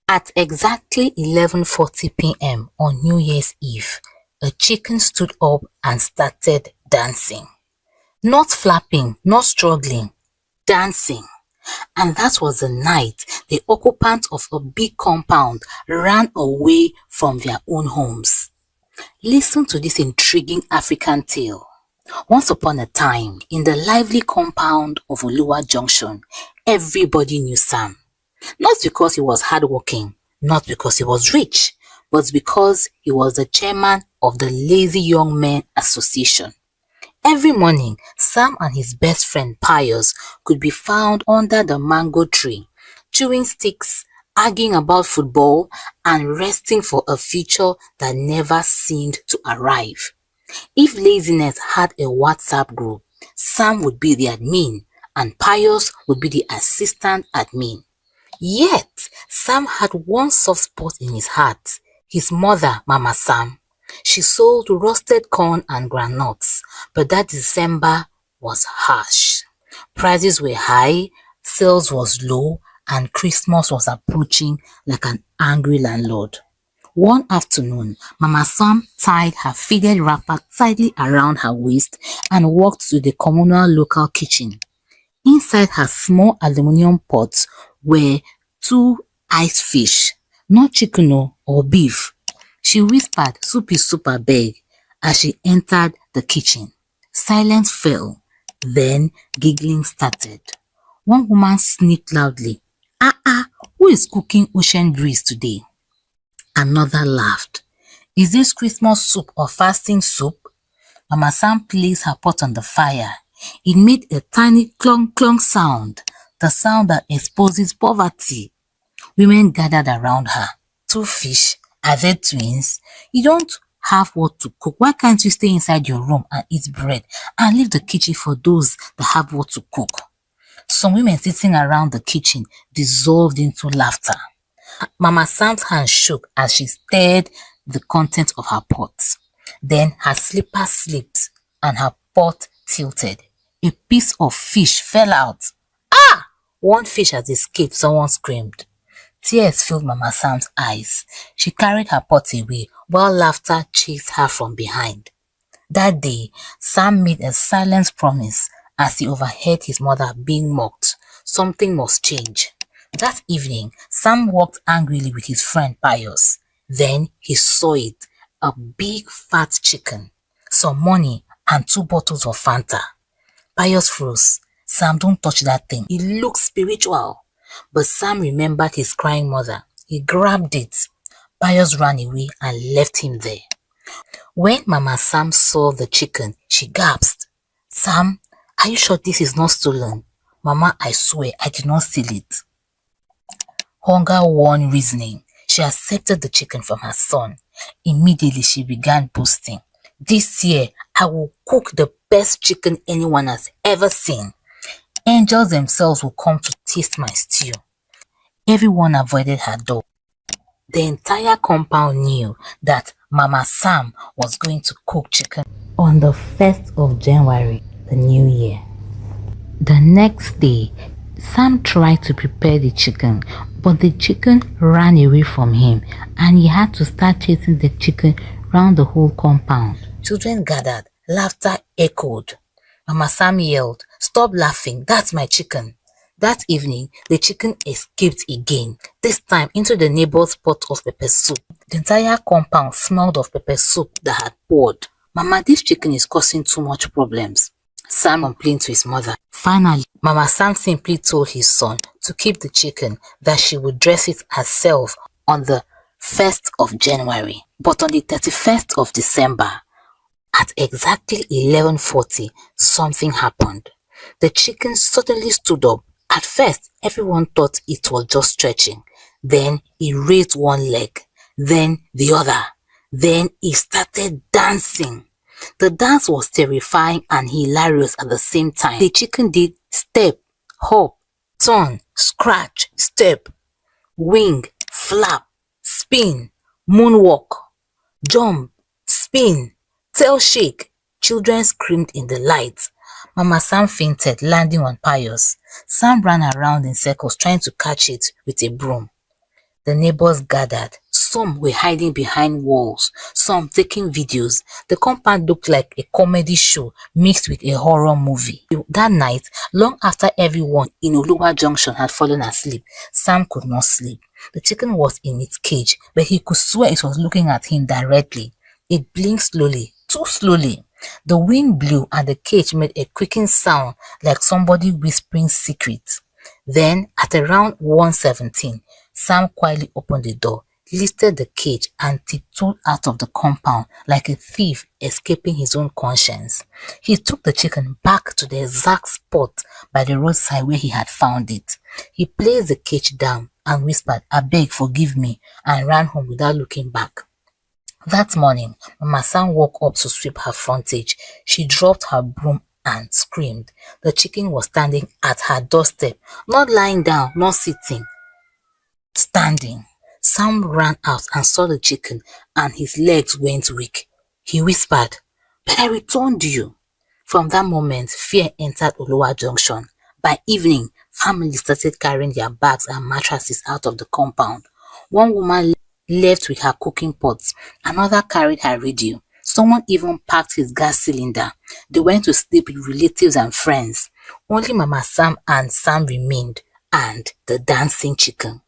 At exactly 11:40 p.m. on New Year's Eve, a chicken stood up and started dancing. Not flapping, not struggling, dancing. And that was the night the occupants of a big compound ran away from their own homes. Listen to this intriguing African tale. Once upon a time, in the lively compound of Oluwa Junction, everybody knew Sam. Not because he was hardworking, not because he was rich, but because he was the chairman of the Lazy Young Men Association. Every morning, Sam and his best friend Pius could be found under the mango tree, chewing sticks, arguing about football, and resting for a future that never seemed to arrive. If laziness had a WhatsApp group, Sam would be the admin and Pius would be the assistant admin. Yet, Sam had one soft spot in his heart, his mother, Mama Sam. She sold roasted corn and groundnuts, but that December was harsh. Prices were high, sales was low, and Christmas was approaching like an angry landlord. One afternoon, Mama Sam tied her faded wrapper tightly around her waist and walked to the communal local kitchen. Inside her small aluminum pot were 2 iced fish, not chicken or beef. She whispered, "Soup is soup abeg," as she entered the kitchen. Silence fell. Then giggling started. One woman sniffed loudly. Who is cooking ocean breeze today?" Another laughed. "Is this Christmas soup or fasting soup?" Mama Sam placed her pot on the fire. It made a tiny clunk clunk sound, the sound that exposes poverty. Women gathered around her. "Two fish? Are they twins? You don't have what to cook. Why can't you stay inside your room and eat bread and leave the kitchen for those that have what to cook?" Some women sitting around the kitchen dissolved into laughter. Mama Sam's hand shook as she stirred the contents of her pot. Then her slipper slipped and her pot tilted. A piece of fish fell out. "Ah!" One fish has escaped, someone screamed. Tears filled Mama Sam's eyes. She carried her pot away while laughter chased her from behind. That day, Sam made a silent promise as he overheard his mother being mocked. Something must change. That evening, Sam walked angrily with his friend Pius. Then he saw it, a big fat chicken, some money, and 2 bottles of Fanta. Pius froze. "Sam, don't touch that thing. It looks spiritual." But Sam remembered his crying mother. He grabbed it. Pius ran away and left him there. When Mama Sam saw the chicken, she gasped. "Sam, are you sure this is not stolen?" "Mama, I swear I did not steal it." Hunger won reasoning. She accepted the chicken from her son. Immediately she began boasting. "This year, I will cook the best chicken anyone has ever seen. Angels themselves will come to taste my stew." Everyone avoided her door. The entire compound knew that Mama Sam was going to cook chicken on the 1st of January, the new year. The next day, Sam tried to prepare the chicken, but the chicken ran away from him and he had to start chasing the chicken round the whole compound. Children gathered. Laughter echoed. Mama Sam yelled, "Stop laughing, that's my chicken." That evening, the chicken escaped again, this time into the neighbor's pot of pepper soup. The entire compound smelled of pepper soup that had poured. "Mama, this chicken is causing too much problems," Sam complained to his mother. Finally, Mama Sam simply told his son to keep the chicken, that she would dress it herself on the 1st of January. But on the 31st of December, at exactly 11:40, something happened. The chicken suddenly stood up. At first, everyone thought it was just stretching. Then it raised one leg, then the other. Then it started dancing. The dance was terrifying and hilarious at the same time. The chicken did step, hop, turn, scratch, step, wing, flap, spin, moonwalk, jump, spin, tail shake. Children screamed in delight. Mama Sam fainted, landing on Pius. Sam ran around in circles trying to catch it with a broom. The neighbors gathered. Some were hiding behind walls, some taking videos. The compound looked like a comedy show mixed with a horror movie. That night, long after everyone in Oluwa Junction had fallen asleep, Sam could not sleep. The chicken was in its cage, but he could swear it was looking at him directly. It blinked slowly, too slowly. The wind blew and the cage made a creaking sound like somebody whispering secrets. Then, at around 1:17, Sam quietly opened the door, lifted the cage and tiptoed out of the compound like a thief escaping his own conscience. He took the chicken back to the exact spot by the roadside where he had found it. He placed the cage down and whispered, "Abeg, forgive me," and ran home without looking back. That morning, Mama Sam woke up to sweep her frontage. She dropped her broom and screamed. The chicken was standing at her doorstep, not lying down, not sitting, standing. Sam ran out and saw the chicken and his legs went weak. He whispered, "But I returned you." From that moment, fear entered Oluwa Junction. By evening, families started carrying their bags and mattresses out of the compound. One woman left with her cooking pots, another carried her radio. Someone even packed his gas cylinder. They went to sleep with relatives and friends. Only Mama Sam and Sam remained, and the dancing chicken.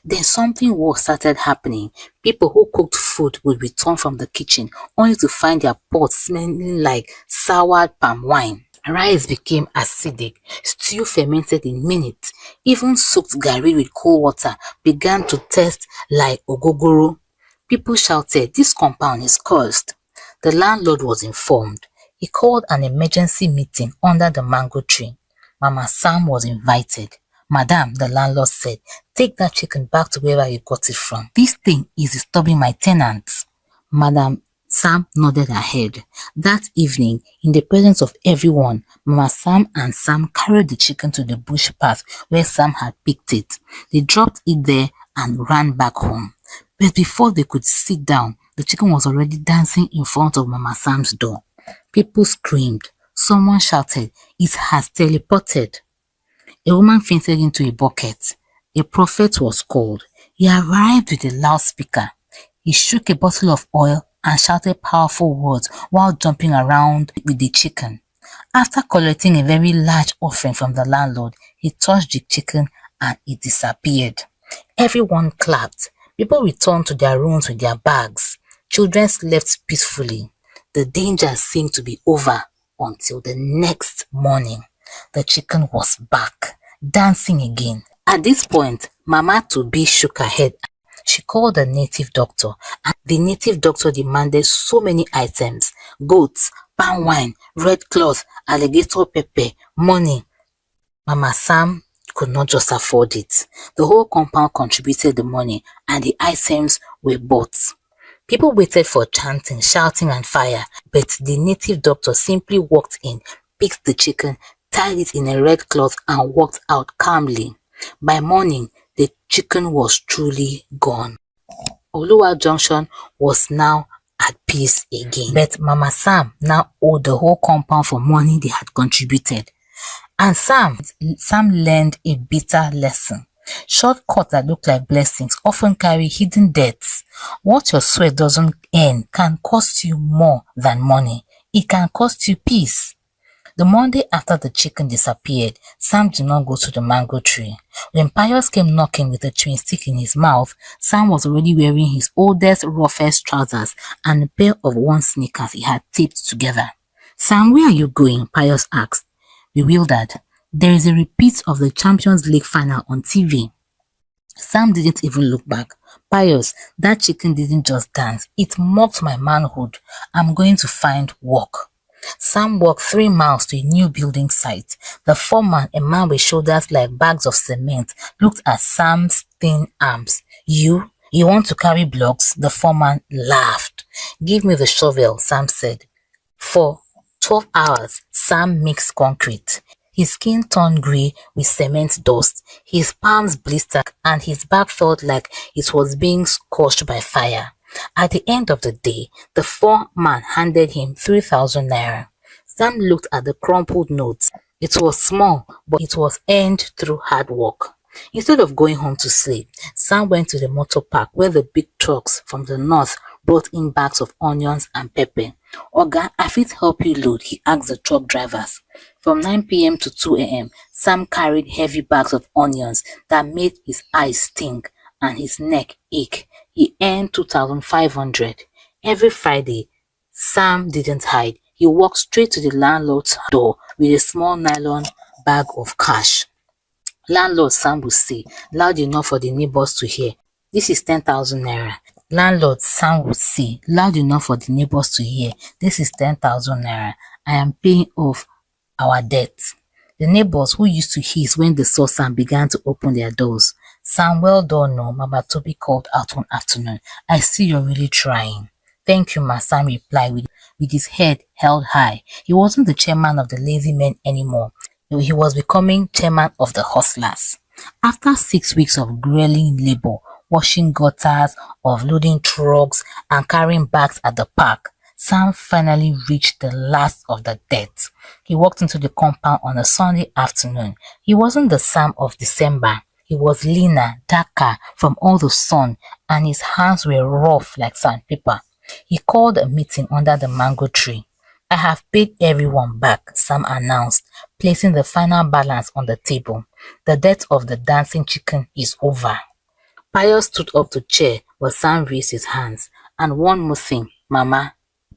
Then something worse started happening. People who cooked food would return from the kitchen only to find their pots smelling like soured palm wine. Rice became acidic, stew fermented in minutes, even soaked garri with cold water began to taste like ogogoro. People shouted, "This compound is cursed." The landlord was informed. He called an emergency meeting under the mango tree. Mama Sam was invited. "Madam," the landlord said, "take that chicken back to wherever you got it from. This thing is disturbing my tenants." Madam Sam nodded her head. That evening, in the presence of everyone, Mama Sam and Sam carried the chicken to the bush path where Sam had picked it. They dropped it there and ran back home. But before they could sit down, the chicken was already dancing in front of Mama Sam's door. People screamed. Someone shouted, "It has teleported." A woman fainted into a bucket. A prophet was called. He arrived with a loudspeaker. He shook a bottle of oil and shouted powerful words while jumping around with the chicken. After collecting a very large offering from the landlord, he touched the chicken and it disappeared. Everyone clapped. People returned to their rooms with their bags. Children slept peacefully. The danger seemed to be over until the next morning. The chicken was back, dancing again. At this point, Mama Tobi shook her head. She called the native doctor, and the native doctor demanded so many items: goats, palm wine, red cloth, alligator pepper, money. Mama Sam could not just afford it. The whole compound contributed the money, and the items were bought. People waited for chanting, shouting, and fire, but the native doctor simply walked in, picked the chicken, tied it in a red cloth, and walked out calmly. By morning, the chicken was truly gone. Oluwa Junction was now at peace again. But Mama Sam now owed the whole compound for money they had contributed. And Sam learned a bitter lesson. Shortcuts that look like blessings often carry hidden debts. What your sweat doesn't earn can cost you more than money. It can cost you peace. The Monday after the chicken disappeared, Sam did not go to the mango tree. When Pius came knocking with a chewing stick in his mouth, Sam was already wearing his oldest, roughest trousers and a pair of worn sneakers he had taped together. "Sam, where are you going?" Pius asked. Bewildered, "There is a repeat of the Champions League final on TV." Sam didn't even look back. "Pius, that chicken didn't just dance. It mocked my manhood. I'm going to find work." Sam walked 3 miles to a new building site. The foreman, a man with shoulders like bags of cement, looked at Sam's thin arms. You want to carry blocks?" The foreman laughed. "Give me the shovel," Sam said. For 12 hours, Sam mixed concrete. His skin turned grey with cement dust. His palms blistered and his back felt like it was being scorched by fire. At the end of the day, the foreman handed him 3,000 naira. Sam looked at the crumpled note. It was small, but it was earned through hard work. Instead of going home to sleep, Sam went to the motor park where the big trucks from the north brought in bags of onions and pepper. "Oga, I fit help you load," he asked the truck drivers. From 9 p.m. to 2 a.m., Sam carried heavy bags of onions that made his eyes stink and his neck ache. He earned 2,500. Every Friday, Sam didn't hide. He walked straight to the landlord's door with a small nylon bag of cash. "Landlord," Sam would say, loud enough for the neighbors to hear, "this is 10,000 naira." "Landlord," Sam would say, loud enough for the neighbors to hear, "this is 10,000 naira. I am paying off our debt." The neighbors, who used to hiss when they saw Sam, began to open their doors. "Sam, well done, no," Mama Toby called out one afternoon. "I see you're really trying." "Thank you, Ma," Sam replied with his head held high. He wasn't the chairman of the lazy men anymore. He was becoming chairman of the hustlers. After 6 weeks of grueling labor, washing gutters, offloading trucks, and carrying bags at the park, Sam finally reached the last of the debt. He walked into the compound on a Sunday afternoon. He wasn't the Sam of December. He was leaner, darker from all the sun, and his hands were rough like sandpaper. He called a meeting under the mango tree. "I have paid everyone back," Sam announced, placing the final balance on the table. "The death of the dancing chicken is over." Pius stood up to cheer, but Sam raised his hands. "And one more thing, Mama,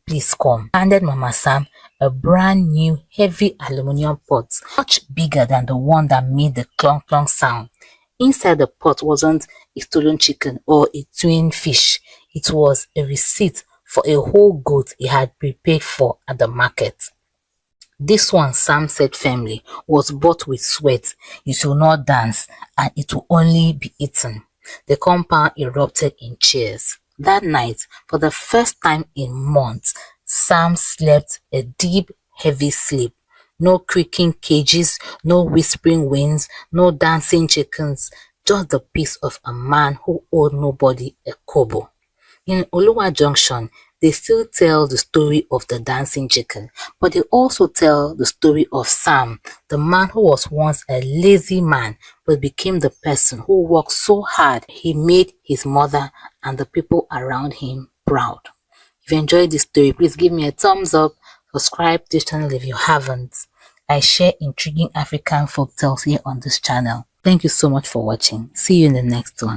please come." He handed Mama Sam a brand new heavy aluminum pot, much bigger than the one that made the clunk clunk sound. Inside the pot wasn't a stolen chicken or a twin fish. It was a receipt for a whole goat he had prepared for at the market. "This one," Sam said firmly, "was bought with sweat. It will not dance, and it will only be eaten." The compound erupted in cheers. That night, for the first time in months, Sam slept a deep, heavy sleep. No creaking cages, no whispering winds, no dancing chickens, just the peace of a man who owed nobody a kobo. In Oluwa Junction, they still tell the story of the dancing chicken, but they also tell the story of Sam, the man who was once a lazy man but became the person who worked so hard he made his mother and the people around him proud. If you enjoyed this story, please give me a thumbs up, subscribe to this channel if you haven't. I share intriguing African folktales here on this channel. Thank you so much for watching. See you in the next one.